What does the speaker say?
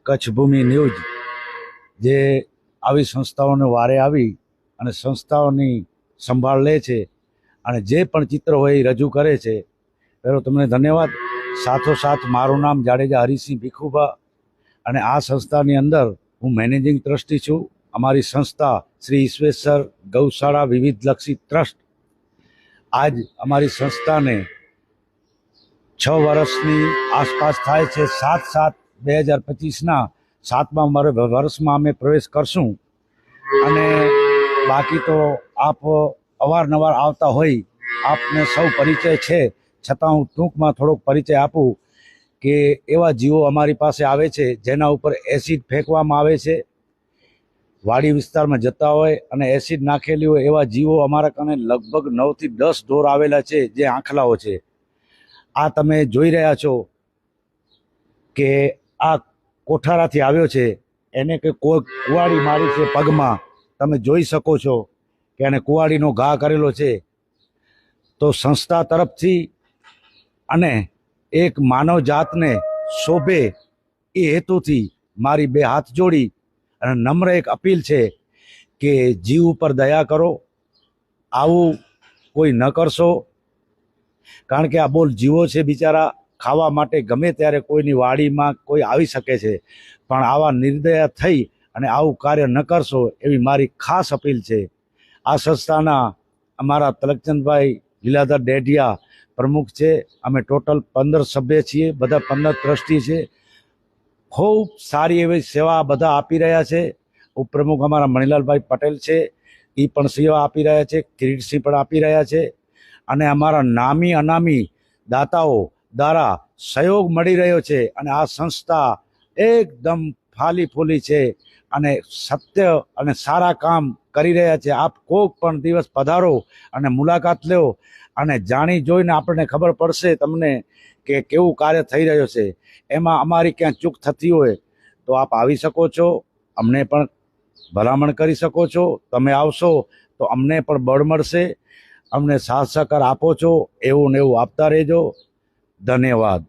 કચ્છ ભૂમિ news જે આવી સંસ્થાઓને વારે આવી અને સંસ્થાઓની સંભાળ લે છે અને જે પણ ચિત્ર હોય એ રજૂ કરે છે, પહેલો તમને ધન્યવાદ. સાથોસાથ મારું નામ જાડેજા હરિસિંહ ભીખુભા અને આ સંસ્થાની અંદર હું મેનેજિંગ ટ્રસ્ટી છું. અમારી સંસ્થા શ્રી ઈશ્વેશ્વર ગૌશાળા વિવિધલક્ષી ટ્રસ્ટ આજ અમારી સંસ્થાને 6 વર્ષની આસપાસ થાય છે. 7/7/2025ના 7મા વર્ષમાં અમે પ્રવેશ કરશું. અને બાકી તો આપ અવારનવાર આવતા હોય, આપને સૌ પરિચય છે, છતાં હું ટૂંકમાં થોડોક પરિચય આપું કે એવા જીવો અમારી પાસે આવે છે જેના ઉપર એસિડ ફેંકવામાં આવે છે. વાડી વિસ્તારમાં જતા હોય અને એસિડ નાખેલી હોય એવા જીવો અમારા કને લગભગ 9 થી 10 ઢોર આવેલા છે, જે આંખલાઓ છે. આ તમે જોઈ રહ્યા છો કે આ કોઠારાથી આવ્યો છે, એને કે કોઈ કુવાડી મારી છે પગમાં. તમે જોઈ શકો છો કે એને કુવાડીનો ઘા કરેલો છે. તો સંસ્થા તરફથી અને એક માનવ જાતને શોભે એ હેતુથી મારી 2 હાથ જોડી અને નમ્ર એક અપીલ છે કે જીવ ઉપર દયા કરો, આવું કોઈ ન કરશો. કારણ કે આ બોલ જીવો છે, બિચારા ખાવા માટે ગમે ત્યારે કોઈની વાડીમાં કોઈ આવી શકે છે, પણ આવા નિર્દયા થઈ અને આવું કાર્ય ન કરશો એવી મારી ખાસ અપીલ છે. આ સંસ્થાના અમારા તલકચંદભાઈ લીલાધર ડેઢિયા પ્રમુખ છે. અમે ટોટલ 15 સભ્ય છીએ, બધા 15 ટ્રસ્ટી છે. ખૂબ સારી એવી સેવા બધા આપી રહ્યા છે. ઉપપ્રમુખ અમારા મણિલાલભાઈ પટેલ છે, એ પણ સેવા આપી રહ્યા છે. કિરીટસિંહ પણ આપી રહ્યા છે. અને અમારા નામી અનામી દાતાઓ દ્વારા સહયોગ મળી રહ્યો છે અને આ સંસ્થા એકદમ ફાલી ફૂલી છે અને સત્ય અને સારા કામ કરી રહ્યા છે. આપ કોઈક પણ દિવસ પધારો અને મુલાકાત લો અને જાણી જોઈને આપણને ખબર પડશે તમને કે કેવું કાર્ય થઈ રહ્યું છે. એમાં અમારી ક્યાં ચૂક થતી હોય તો આપ આવી શકો છો, અમને પણ ભલામણ કરી શકો છો. તમે આવશો તો અમને પણ બળ મળશે. અમને સાથ સહકાર આપો છો, એવું ને એવું આપતા રહેજો. ધન્યવાદ.